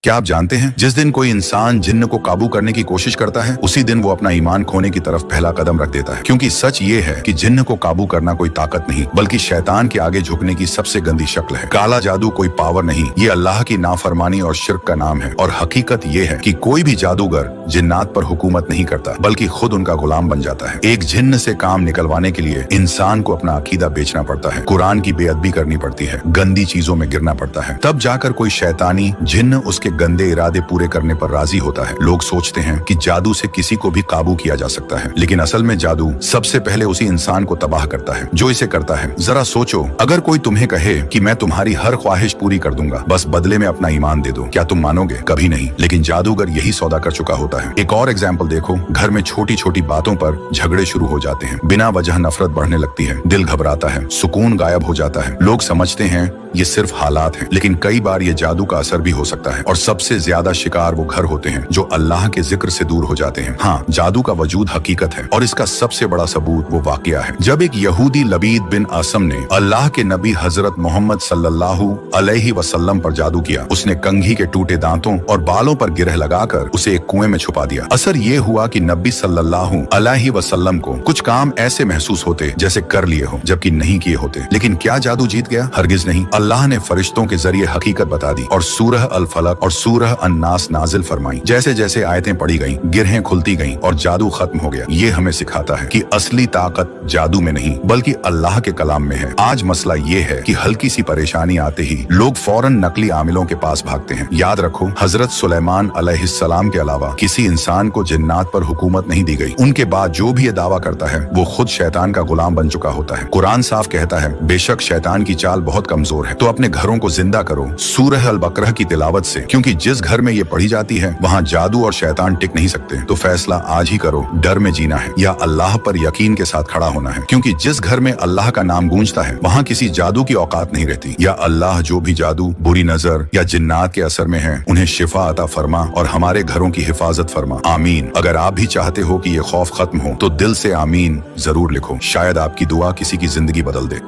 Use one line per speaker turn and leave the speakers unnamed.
क्या आप जानते हैं, जिस दिन कोई इंसान जिन्न को काबू करने की कोशिश करता है, उसी दिन वो अपना ईमान खोने की तरफ पहला कदम रख देता है। क्योंकि सच ये है कि जिन्न को काबू करना कोई ताकत नहीं, बल्कि शैतान के आगे झुकने की सबसे गंदी शक्ल है। काला जादू कोई पावर नहीं, ये अल्लाह की नाफरमानी और शिर्क का नाम है। और हकीकत ये है कि कोई भी जादूगर जिन्नात पर हुकूमत नहीं करता, बल्कि खुद उनका गुलाम बन जाता है। एक जिन्न से काम निकलवाने के लिए इंसान को अपना अकीदा बेचना पड़ता है, कुरान की बेअदबी करनी पड़ती है, गंदी चीजों में गिरना पड़ता है, तब जाकर कोई शैतानी जिन्न उसके गंदे इरादे पूरे करने पर राजी होता है। लोग सोचते हैं कि जादू से किसी को भी काबू किया जा सकता है, लेकिन असल में जादू सबसे पहले उसी इंसान को तबाह करता है जो इसे करता है। जरा सोचो, अगर कोई तुम्हें कहे कि मैं तुम्हारी हर ख्वाहिश पूरी कर दूंगा, बस बदले में अपना ईमान दे दो, क्या तुम मानोगे? कभी नहीं। लेकिन जादूगर यही सौदा कर चुका होता है। एक और एग्जाम्पल देखो, घर में छोटी छोटी बातों पर झगड़े शुरू हो जाते हैं, बिना वजह नफरत बढ़ने लगती है, दिल घबराता है, सुकून गायब हो जाता है। लोग समझते हैं ये सिर्फ हालात हैं, लेकिन कई बार ये जादू का असर भी हो सकता है। और सबसे ज्यादा शिकार वो घर होते हैं जो अल्लाह के जिक्र से दूर हो जाते हैं। हाँ, जादू का वजूद हकीकत है, और इसका सबसे बड़ा सबूत वो वाकया है जब एक यहूदी लबीद बिन आसम ने अल्लाह के नबी हजरत मोहम्मद सल्लल्लाहु अलैहि वसल्लम पर जादू किया। उसने कंघी के टूटे दांतों और बालों पर गिरह लगाकर उसे एक कुएं में छुपा दिया। असर ये हुआ कि नबी सल्लल्लाहु अलैहि वसल्लम को कुछ काम ऐसे महसूस होते जैसे कर लिए हो, जबकि नहीं किए होते। लेकिन क्या जादू जीत गया? हरगिज नहीं। अल्लाह ने फरिश्तों के जरिए हकीकत बता दी और सूरह अल फलक और सूरह अन्नास नाजिल फरमाई। जैसे जैसे आयतें पढ़ी गईं, गिरहें खुलती गईं और जादू खत्म हो गया। ये हमें सिखाता है कि असली ताकत जादू में नहीं, बल्कि अल्लाह के कलाम में है। आज मसला ये है कि हल्की सी परेशानी आते ही लोग फौरन नकली आमिलों के पास भागते हैं। याद रखो, हजरत सुलेमान अलैहिस्सलाम के अलावा किसी इंसान को जिन्नात पर हुकूमत नहीं दी गई। उनके बाद जो भी ये दावा करता है वो खुद शैतान का गुलाम बन चुका होता है। कुरान साफ कहता है, बेशक शैतान की चाल बहुत कमजोर है। तो अपने घरों को जिंदा करो सूरह अल बकरह की तिलावत से, क्योंकि जिस घर में ये पढ़ी जाती है वहाँ जादू और शैतान टिक नहीं सकते। तो फैसला आज ही करो, डर में जीना है या अल्लाह पर यकीन के साथ खड़ा होना है। क्योंकि जिस घर में अल्लाह का नाम गूंजता है वहाँ किसी जादू की औकात नहीं रहती। या अल्लाह जो भी जादू, बुरी नजर या जिन्नात के असर में है, उन्हें शिफा अता फरमा और हमारे घरों की हिफाजत फरमा। आमीन। अगर आप भी चाहते हो कि ये खौफ खत्म हो तो दिल से आमीन जरूर लिखो। शायद आपकी दुआ किसी की जिंदगी बदल दे।